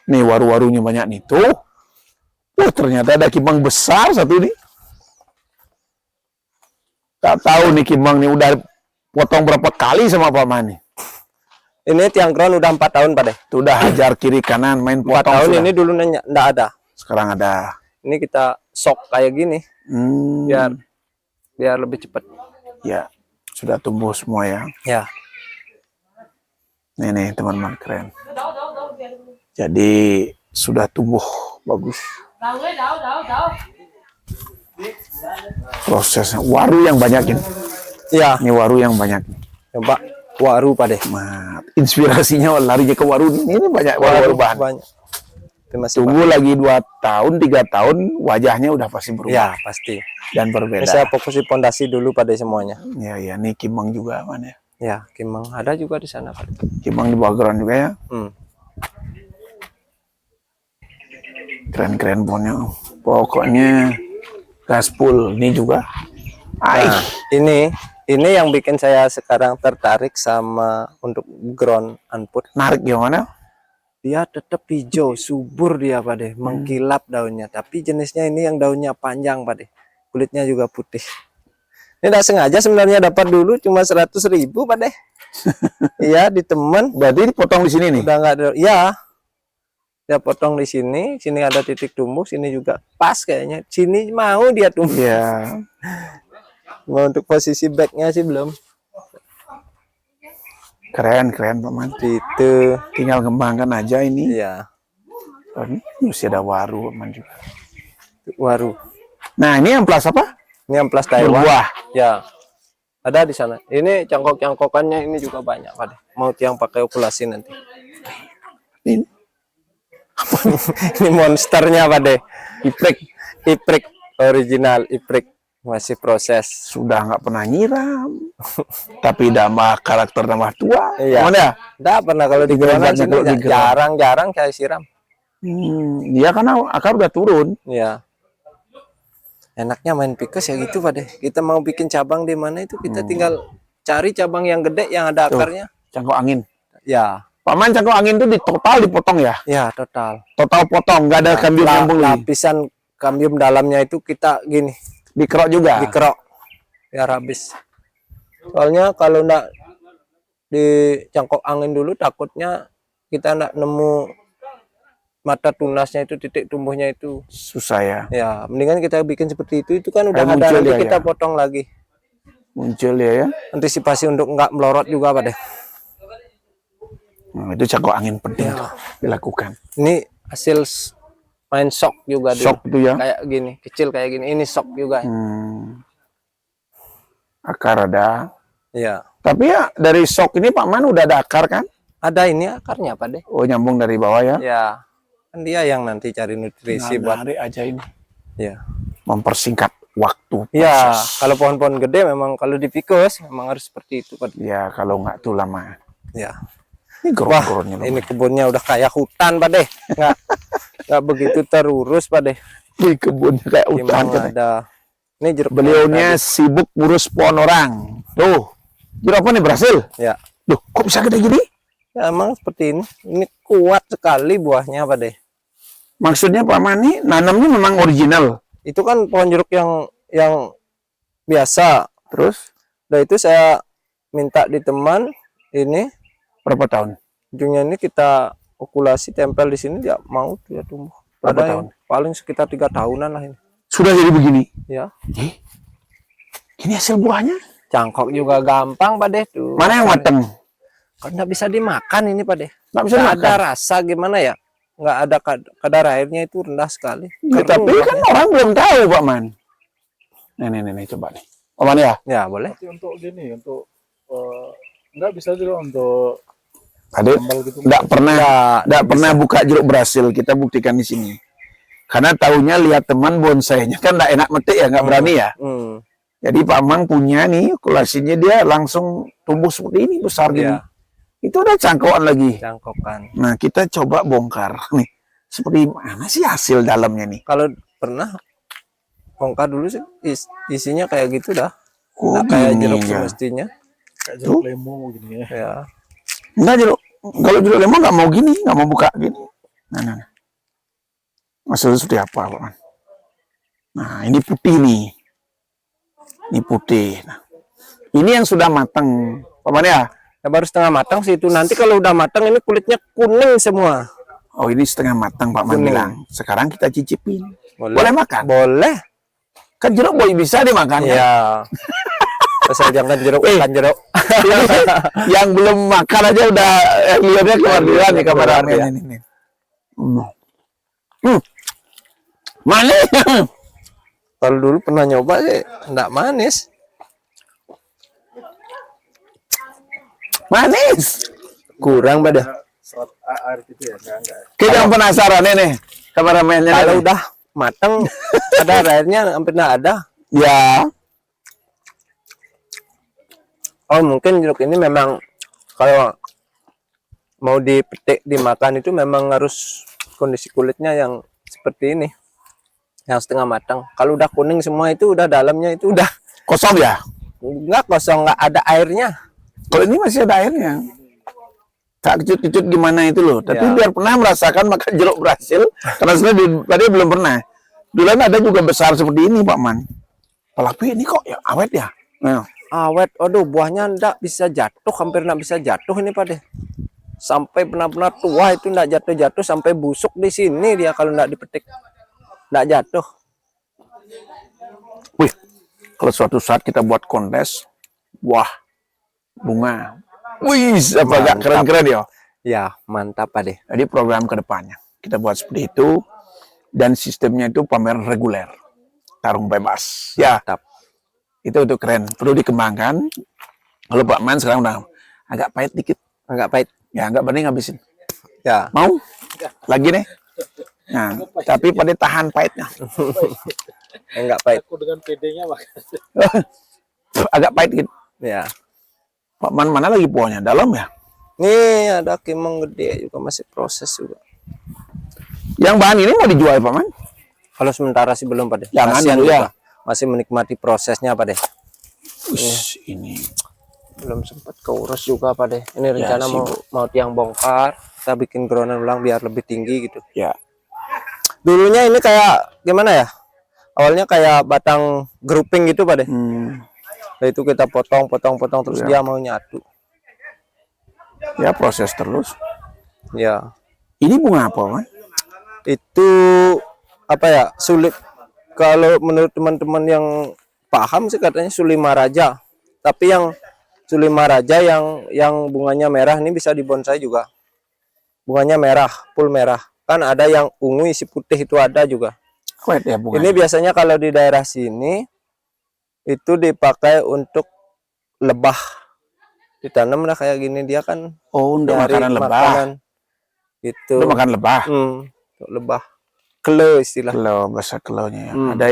Nih waru-warunya banyak nih. Tuh. Ternyata ada kimang besar satu nih. Tak tahu nih kimang nih udah potong berapa kali sama Pak Man nih. Ini tiang kron udah 4 tahun Pak deh. Udah hajar kiri kanan main 4 potong tahun sudah. ini dulu enggak ada. Sekarang ada. Ini kita sok kayak gini. Biar lebih cepat. Ya, sudah tumbuh semua ya. Ya. Nih teman-teman, keren. Jadi sudah tumbuh bagus. Prosesnya waru yang banyak ini. Iya. Ini waru yang banyak. Coba waru Pak deh. Inspirasinya larinya ke waru ini banyak waru bahan. Banyak. Tunggu lagi 2 tahun, 3 tahun wajahnya udah pasti berubah. Ya pasti. Dan berbeda. Saya fokus di pondasi dulu pada semuanya. Ya, ini kimang juga mana ya? Ya, kimang ada juga di sana Pak. Kimang di background juga ya. Keren-keren pohonnya. Pokoknya gaspol ini juga. Nah, ini yang bikin saya sekarang tertarik sama untuk ground unput. Narik gimana? Dia tetap hijau, subur dia Pak deh, mengkilap daunnya. Tapi jenisnya ini yang daunnya panjang Pak deh. Kulitnya juga putih. Ini tidak sengaja sebenarnya dapat dulu cuma 100.000 Pak deh. Iya, di teman. Berarti dipotong di sini nih. Udah nggak ada. Ya. Dia potong di sini, sini ada titik tumbuh, sini juga pas kayaknya. Sini mau dia tumbuh. Ya. Mau untuk posisi backnya sih belum. Keren Pak Man. Itu tinggal kembangkan aja ini. Iya. Oh, ini masih ada waru Pak Man juga. Waru. Nah, ini amplas apa? Ini amplas Taiwan. Berbuah. Ya. Ada di sana. Ini cangkok-cangkokannya ini juga banyak Pak deh. Mau yang pakai okulasi nanti. Ini. Ini monsternya Pak deh. Iprik original iprik. Masih proses. Sudah nggak pernah nyiram. Tapi tambah karakter tambah tua. Iya. Mana? Nggak pernah kalau di ground jarang-jarang saya siram. Iya karena akar udah turun. Iya. Enaknya main pikes ya gitu Pak deh. Kita mau bikin cabang di mana itu kita tinggal cari cabang yang gede yang ada akarnya. Cangkok angin. Ya. Pak Man, cangkok angin itu total dipotong ya? Ya, total. Total potong, nggak ada kambium nyambung lagi. Lapisan kambium dalamnya itu kita gini. Dikerok juga? Dikerok. Biar habis. Soalnya kalau enggak di cangkok angin dulu takutnya kita enggak nemu mata tunasnya itu, titik tumbuhnya itu. Susah ya? Ya, mendingan kita bikin seperti itu kan udah ada nanti kita potong lagi. Muncul ya? Antisipasi untuk enggak melorot juga Pak deh. Itu cangkok angin penting dilakukan. Ini hasil main sok juga dulu. Sok itu ya? Kayak gini, kecil kayak gini. Ini sok juga. Akar ada. Iya. Tapi ya dari sok ini Pak Man udah ada akar kan? Ada ini akarnya Pak deh. Oh, nyambung dari bawah ya? Ya. Kan dia yang nanti cari nutrisi buat aja ini. Ya. Mempersingkat waktu. Ya, kalau pohon-pohon gede memang kalau dipikes memang harus seperti itu Pak. Ya, kalau nggak tuh lama. Ya. Ini gerong-gerongnya. Ini kebunnya udah kayak hutan Pak deh. Nggak begitu terurus Pak deh. Ini kebunnya kayak hutan. Ada. Ini jeruk. Beliaunya sibuk ngurus pohon orang. Tuh. Jeruk apa nih berhasil? Ya. Duh, kok bisa gede gini? Ya, emang seperti ini. Ini kuat sekali buahnya Pak deh. Maksudnya Pak Man ini nanamnya memang original. Itu kan pohon jeruk yang biasa. Terus? Nah itu saya minta di teman ini. Berapa tahun? Ujungnya ini kita okulasi tempel di sini dia mau dia tumbuh. Berapa tahun? Paling sekitar 3 tahunan lah ini. Sudah jadi begini? Ya. Ini hasil buahnya? Cangkok juga gampang Pak deh tuh. Mana yang mateng? Kan nggak bisa dimakan ini Pak deh. Nggak bisa dimakan. Ada rasa gimana ya? Nggak ada kadar airnya itu rendah sekali. Ya, tapi kan orang belum tahu Pak Man. Nih coba nih. Oh Man ya? Ya boleh. Tapi untuk gini, untuk nggak bisa juga untuk Adik, gitu, nggak pernah buka jeruk berhasil. Kita buktikan di sini. Karena tahunya lihat teman bonsainya kan nggak enak metik ya, nggak berani ya. Jadi Pak Man punya nih okulasinya dia langsung tumbuh seperti ini besar gini. Itu udah cangkokan lagi. Cangkokan. Nah kita coba bongkar nih. Seperti mana sih hasil dalamnya nih? Kalau pernah bongkar dulu sih isinya kayak gitu dah. Oh, kayak jeruk semestinya. Kayak jeruk lemo gini ya. Ya. Enggak jeruk. Kalau jeruk lemon nggak mau gini, nggak mau buka gini. Nah. Maksudnya seperti apa, Pak Man? Nah, ini putih nih. Ini putih. Nah, ini yang sudah matang, Pak Man ya? Ya, baru setengah matang sih itu. Nanti kalau udah matang ini kulitnya kuning semua. Oh, ini setengah matang Pak Man Kuning. bilang. Sekarang kita cicipin. Boleh, Boleh makan? Boleh. Kan jeruk boy bisa dimakan kan? Ya. Asal jangan jeruk, makan jeruk. Yang belum makan aja udah lihatnya keluar duluan nih kameramen ya. ini. Manis. Kalau dulu pernah nyoba sih, enggak manis. Manis. Kurang pada. Serat air gitu ya, enggak. Kita yang penasaran ini kameramennya. Kalau udah matang, ada airnya hampir enggak ada. Ya. Oh, mungkin jeruk ini memang kalau mau dipetik dimakan itu memang harus kondisi kulitnya yang seperti ini, yang setengah matang. Kalau udah kuning semua itu udah dalamnya itu udah Kosong ya? enggak kosong, nggak ada airnya. Kalau ini masih ada airnya. Tak kecut-kecut gimana itu loh. Tapi Ya. biar pernah merasakan makan jeruk Brasil. Karena sebenarnya tadi belum pernah. Dulu ada juga besar seperti ini Pak Man. Tapi ini kok ya awet ya. Nah. Awet, aduh buahnya ndak bisa jatuh, hampir ndak bisa jatuh ini Pak deh. Sampai benar-benar tua itu ndak jatuh-jatuh, sampai busuk di sini dia kalau ndak dipetik. Ndak jatuh. Wih, kalau suatu saat kita buat kontes, wah, bunga. Wih, apa gak Mantap. keren-keren ya? Ya, mantap Pak deh. Jadi program kedepannya kita buat seperti itu dan sistemnya itu pameran reguler, tarung bebas. Ya, Mantap. itu keren. Perlu dikembangkan. Kalau Pak Man sekarang udah agak pahit dikit, Agak pahit. ya agak bening habisin. Ya. Mau? Lagi nih. Nah, tapi pada tahan pahitnya. Enggak pahit. Aku dengan PD-nya makan. Agak pahit gitu. Ya. Pak Man mana lagi pohonnya? Dalam ya? Nih ada kimong gede juga masih proses juga. Yang bahan ini mau dijual Pak Man? Kalau sementara sih belum Pak deh. Jangan Kasihan dulu ya. juga. Masih menikmati prosesnya Pak deh. Ush, ini Belum sempat keurus juga Pak deh. Ini rencana sibuk. mau tiang bongkar, kita bikin ground ulang biar lebih tinggi gitu. ya. Dulunya ini kayak gimana ya? Awalnya kayak batang grouping gitu Pak deh. Nah, itu kita potong terus dia mau nyatu. Ya proses terus. Ya. Ini bunga apa Man? Itu apa ya? Sulit kalau menurut teman-teman yang paham sih katanya Sulima Raja. Tapi yang Sulima Raja yang bunganya merah ini bisa dibonsai juga. Bunganya merah, full merah. Kan ada yang ungu isi putih itu ada juga. Kuat ya bunga. Ini biasanya kalau di daerah sini itu dipakai untuk lebah. Ditanam lah kayak gini dia kan Oh, untuk nyari makanan lebah. makanan. Gitu. Untuk makan lebah. Untuk lebah. Kele istilah. Kelo, bahasa kelonya ya. Hmm. Ada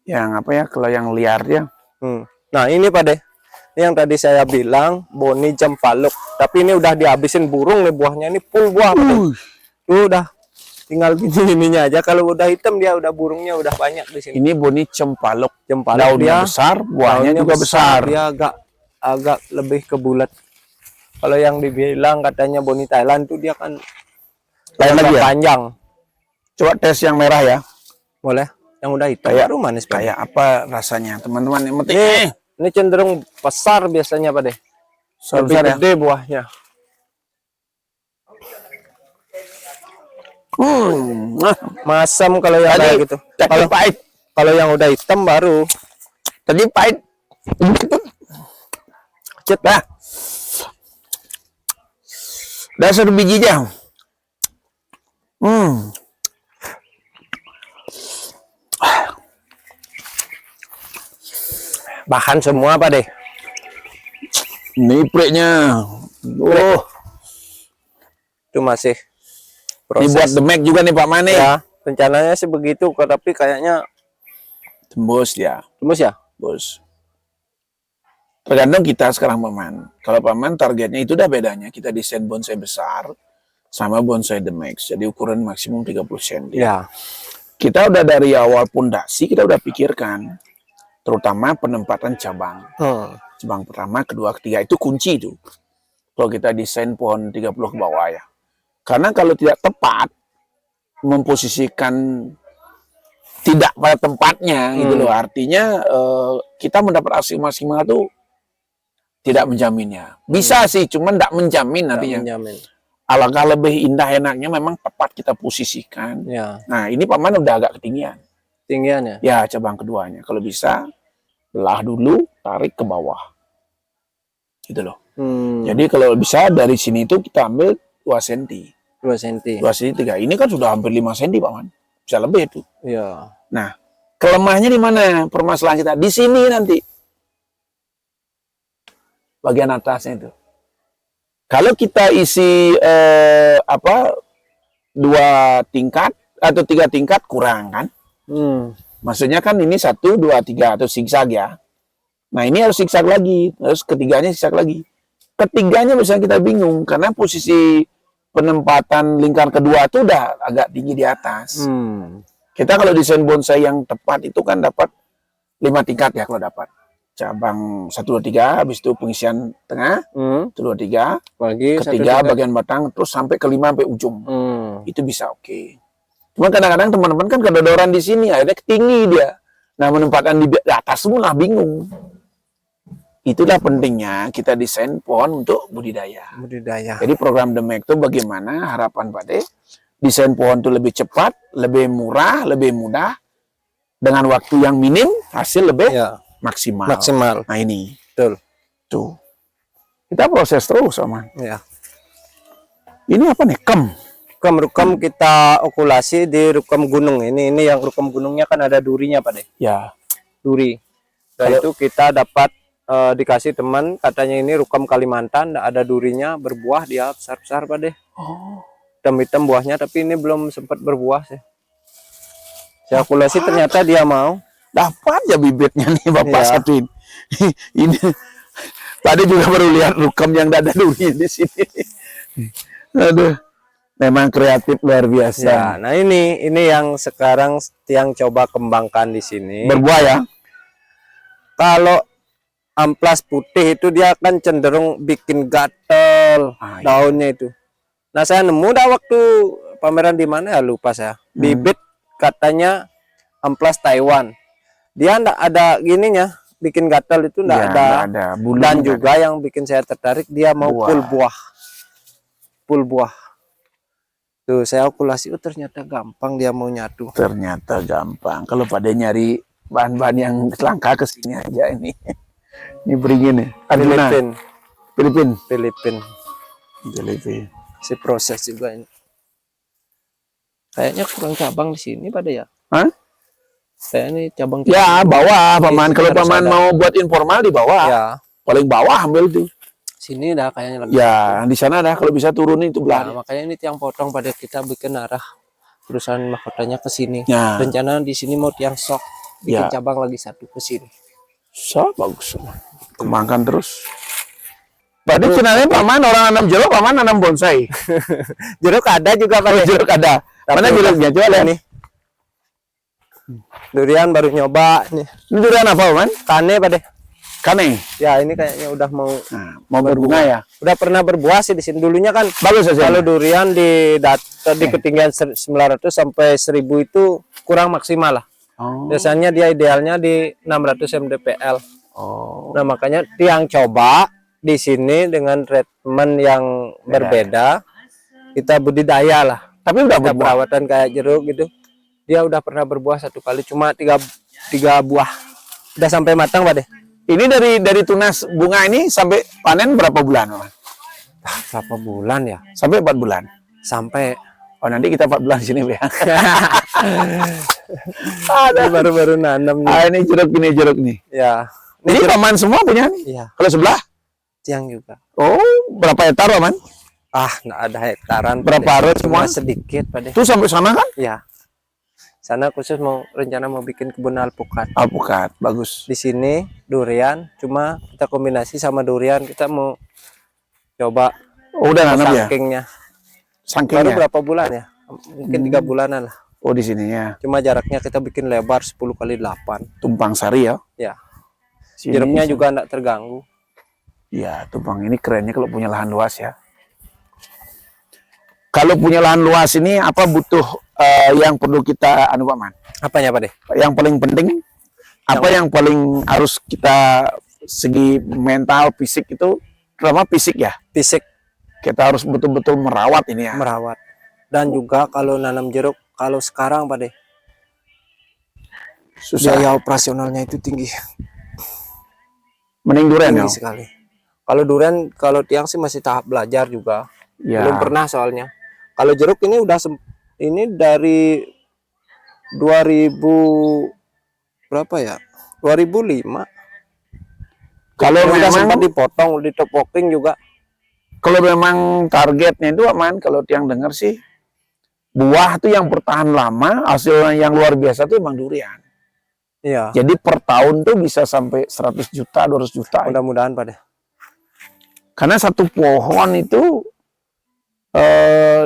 yang apa ya? Kelo yang liar ya. Nah ini Pak deh, ini yang tadi saya bilang boni jempaluk, tapi ini udah dihabisin burung nih buahnya, ini full buah Pak deh. Tuh udah tinggal gini-gininya aja, kalau udah hitam dia udah burungnya udah banyak di sini. Ini boni cempaluk. Jempaluk Daunnya dia besar, buahnya daunnya juga besar. Dia agak lebih ke bulat. Kalau yang dibilang katanya boni Thailand tuh dia kan Lain lagi ya? panjang. Coba tes yang merah ya. Boleh? Yang udah hitam Kayak- baru manis Pak. Kayak apa rasanya, teman-teman? Yang penting Ini cenderung besar biasanya Pak deh. Lebih besar ya. gede buahnya. Masam kalau yang Tadi kayak gitu. tadi pahit. Kalau yang udah hitam baru Tadi pahit. Cet dah. Dah satu biji aja. bahan semua Pak deh. Ini preknya. Oh, Itu masih ini buat proses. the Mac juga nih Pak Mane. Ya, rencananya sih begitu tapi kayaknya Tembus ya, tembus ya. bos. Tergantung kita sekarang Pak Man. Kalau Pak Man targetnya itu udah bedanya. Kita desain bonsai besar sama bonsai the Max. Jadi ukuran maksimum 30 cm. Ya. Kita udah dari awal pondasi kita udah pikirkan. Terutama penempatan cabang. Cabang pertama, kedua, ketiga itu kunci itu. Kalau kita desain pohon 30 ke bawah ya. Karena kalau tidak tepat memposisikan tidak pada tempatnya gitu loh, artinya kita mendapat hasil maksimal itu tidak menjaminnya. Bisa sih, cuman tidak menjamin Nggak nantinya. menjamin. Alangkah lebih indah enaknya memang tepat kita posisikan. Ya, Nah, ini paman udah agak ketinggian. tinggian ya. Ya, cabang keduanya. Kalau bisa, belah dulu, tarik ke bawah. Gitu loh. Jadi kalau bisa dari sini itu kita ambil 2 cm. 2 cm. 2 cm 3. Ini kan sudah hampir 5 cm, paman. Bisa lebih itu. Ya. Nah, kelemahnya di mana? Permasalahan kita di sini nanti. Bagian atasnya itu. Kalau kita isi 2 tingkat atau 3 tingkat kurang kan? Maksudnya kan ini 1, 2, 3 atau zigzag ya. Nah ini harus zigzag lagi, terus ketiganya zigzag lagi. Ketiganya misalnya kita bingung karena posisi penempatan lingkar kedua itu udah agak tinggi di atas. Kita kalau desain bonsai yang tepat itu kan dapat 5 tingkat ya kalau dapat. Cabang 1, 2, 3, habis itu pengisian tengah, 1, 2, 3, Lagi ketiga bagian batang, terus sampai ke 5 sampai ujung. Itu bisa oke. Cuma kadang-kadang teman-teman kan kedodoran di sini, akhirnya tinggi dia. Nah menempatkan di atas semua bingung. Itulah pentingnya kita desain pohon untuk budidaya. Budidaya. Jadi program Demek itu bagaimana harapan Pak De, desain pohon itu lebih cepat, lebih murah, lebih mudah, dengan waktu yang minim, hasil lebih maksimal. Maksimal. Nah ini. Betul. Tuh. Kita proses terus, Oman. Ya. Ini apa nih? Rukam kita okulasi di rukam gunung. Ini yang rukam gunungnya kan ada durinya, Pak De. Ya. Duri. Dan itu kita dapat dikasih teman, katanya ini rukam Kalimantan, ada durinya, berbuah, dia besar-besar Pak De. Hitam-hitam buahnya, tapi ini belum sempat berbuah sih. Saya okulasi ternyata dia mau. Dapat ya bibitnya nih Bapak Iya. satuin. Ini tadi juga baru lihat rukam yang ada durinya di sini. Aduh. Memang kreatif luar biasa. Ya, nah ini yang sekarang yang coba kembangkan di sini. Berbuah ya? Kalau amplas putih itu dia kan cenderung bikin gatel daunnya itu. Nah saya nemu dah waktu pameran di mana ya lupa saya. Bibit katanya amplas Taiwan. Dia ndak ada gininya, bikin gatel itu ndak ada. Dan juga yang bikin saya tertarik dia mau full buah. Tuh saya okulasi, ternyata gampang dia mau nyatu. Ternyata gampang. Kalau pada nyari bahan-bahan yang langka ke sini aja ini. Ini beringin nih. Filipin. Si proses juga ini. Kayaknya kurang cabang di sini pada ya. Hah? Saya ini cabang. Ya bawah paman. Kalau paman mau buat informal di bawah. Ya. Paling bawah ambil tuh. Sini dah kayaknya lebih. Ya di sana dah kalau bisa turunin itu belah. Nah, makanya ini tiang potong pada kita bikin arah perusahaan mahkotanya ke sini. Ya. Rencana di sini mau tiang sok, bikin cabang lagi 1 ke sini. Bagus. Kembangkan terus. Tadi kenalnya paman orang nanam jeruk, paman nanam bonsai. Jeruk ada juga Pak. Jeruk ada. Mana jeruknya? Coba lihat nih. Durian baru nyoba nih. Ini durian apa, paman? Kane Pak De. Kane. Ya ini kayaknya udah mau berbunga ya. Udah pernah berbuah sih di sini. Dulunya kan bagus aja. Kalau durian di ketinggian 900 sampai 1000 itu kurang maksimal lah. Biasanya dia idealnya di 600 mdpl. Nah makanya tiang coba di sini dengan treatment yang berbeda, kita budidaya lah. Tapi udah perawatan kayak jeruk gitu. Dia udah pernah berbuah 1 kali, cuma 3 buah. Udah sampai matang Pak De. Ini dari tunas bunga ini sampai panen berapa bulan? Berapa bulan ya? Sampai 4 bulan. Sampai. Oh nanti kita 4 bulan di sini ya. Ada baru-baru nanam nih. Ini jeruk nih. Ya. Ini paman semua punya nih. Iya. Kalau sebelah? Tiang juga. Oh, berapa hektar paman? Nggak ada hektaran. Berapa harus semua? Sedikit Pak De. Itu sampai sana kan? Iya. Sana khusus rencana mau bikin kebun alpukat. Alpukat, bagus. Di sini durian, cuma kita kombinasi sama durian, kita mau coba. Udah nanam ya? Baru berapa bulan ya? Mungkin 3 bulanan lah. Oh di sininya. Cuma jaraknya kita bikin lebar 10 kali 8. Tumpang sari ya? Ya. Jeruknya juga enggak terganggu. Ya, tumpang ini kerennya kalau punya lahan luas ya. Kalau punya lahan luas ini apa butuh yang perlu kita anu Pak Man? Apanya Pak deh? Yang paling penting apa yang paling harus kita segi mental fisik itu, terutama fisik ya, Fisik, kita harus betul-betul merawat ini ya. merawat. Dan juga kalau nanam jeruk, kalau sekarang Pak deh, Susah. biaya operasionalnya itu tinggi, Mending durian ya. tinggi sekali. Kalau durian, kalau tiang sih masih tahap belajar juga, Ya. belum pernah soalnya. Kalau jeruk ini udah ini dari 2000 berapa ya? 2005. Kalau Udah sempat memang dipotong, ditopoking juga. kalau memang targetnya itu aman, kalau tiang dengar sih buah tuh yang bertahan lama, hasilnya yang luar biasa tuh emang durian. Iya. Jadi per tahun tuh bisa sampai 100 juta, 200 juta. Mudah-mudahan Pak deh. Karena satu pohon itu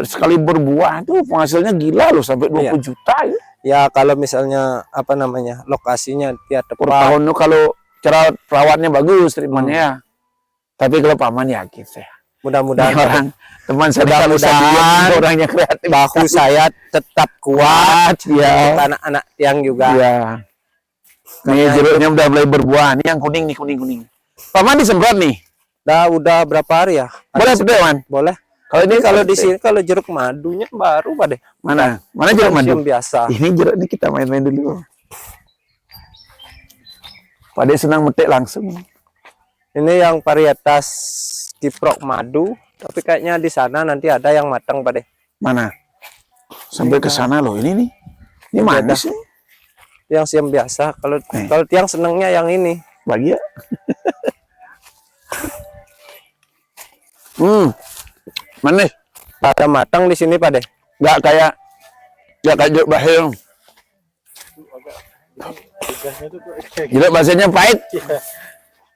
sekali berbuah tuh penghasilnya gila loh, sampai 20 juta ya. Ya kalau misalnya apa namanya lokasinya dia Per tepat. tahun tuh kalau cara perawatnya bagus, treatmentnya ya. Tapi kalau paman yakin saya. Mudah-mudahan Ini orang teman saya kalau Mudah-mudahan saya orangnya kreatif. bahu saya tetap kuat Ya. untuk anak-anak tiang juga. Iya. Nih jeruknya udah mulai berbuah. Nih yang kuning nih, kuning-kuning. Paman disemprot nih. Udah berapa hari ya? Boleh petik, Man? Boleh. Kalau ini Kalau di sini kalau jeruk madunya baru Pak deh. mana? Mana jeruk madu? Yang biasa. Ini jeruk ini kita main-main dulu. Pade senang metik langsung. Ini yang varietas kiprok madu, tapi kayaknya di sana nanti ada yang matang Pak deh. Mana? Sampai ke sana loh ini nih. Ini manis nih. Yang siam biasa. Kalau tiang senangnya yang ini. Bagi ya. Manis. Ada matang di sini Pak deh. Nggak kayak jeruk bahir. Lidahnya tuh kayak Jeruk bahasanya pahit.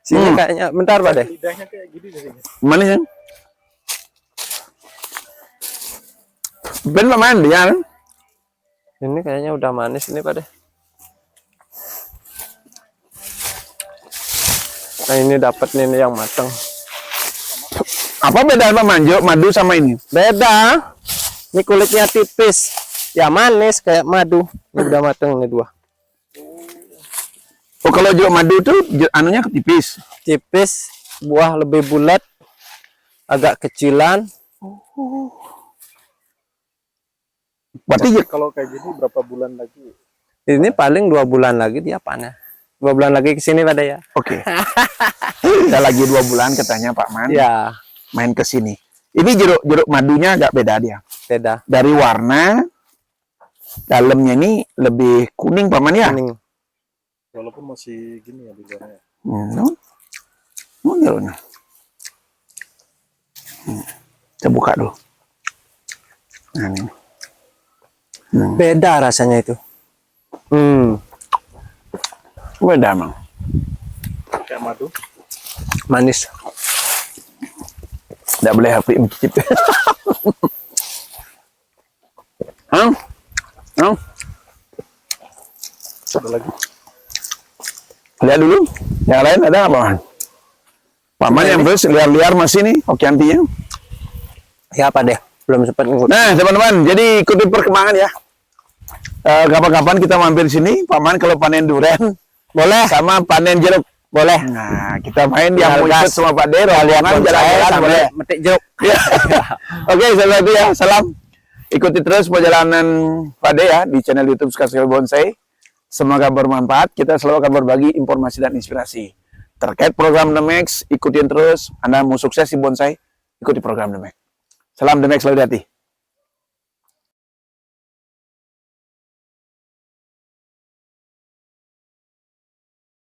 Sini kayaknya bentar Pak deh. lidahnya kayak gini deh. Manis kan? Ben Pak Man dia kan? Ini kayaknya udah manis ini Pak deh. Nah ini dapat nih yang matang. Apa beda Pak Man jeruk madu sama ini? Beda. Ini kulitnya tipis. Ya manis kayak madu. Ini udah matang nih dua. Oh kalau jeruk madu tuh anunya tipis. Tipis, buah lebih bulat, agak kecilan. Berarti Kalau kayak gini berapa bulan lagi? Ini paling 2 bulan lagi dia panen. 2 bulan lagi ke sini pada ya. oke. Udah lagi 2 bulan katanya Pak Man. Ya, Main ke sini. Ini jeruk madunya agak beda dia. beda. Dari warna dalamnya ini lebih kuning Pak Man ya. Kuning. Walaupun masih gini ya di luarnya. Jeruknya. Kita buka dulu. Nah, ini. Beda rasanya itu. Beda emang. Kayak madu. Manis. Tidak boleh HP mencicip. Hah? Ada lagi. Lihat dulu. Yang lain ada apa, Man? Paman yang terus liar-liar masih nih, Okiantinya. Ya apa deh? Belum sempat ngikut. Nah, teman-teman, jadi ikuti perkembangan ya. Kapan-kapan kita mampir sini, Paman kalau panen durian, Boleh. sama panen jeruk. Boleh. Nah, kita main yang mau Gas. ikut sama Pak Dero, rombongan jalan-jalan sampai boleh. metik jeruk. Ya. Oke, sahabat ya, salam. Ikuti terus perjalanan Pak De ya di channel YouTube Sekali Bonsai. Semoga bermanfaat. Kita selalu akan berbagi informasi dan inspirasi terkait program The Max. Ikutin terus. Anda mau sukses di bonsai, ikuti program The Max. Salam The Max, selalu di hati.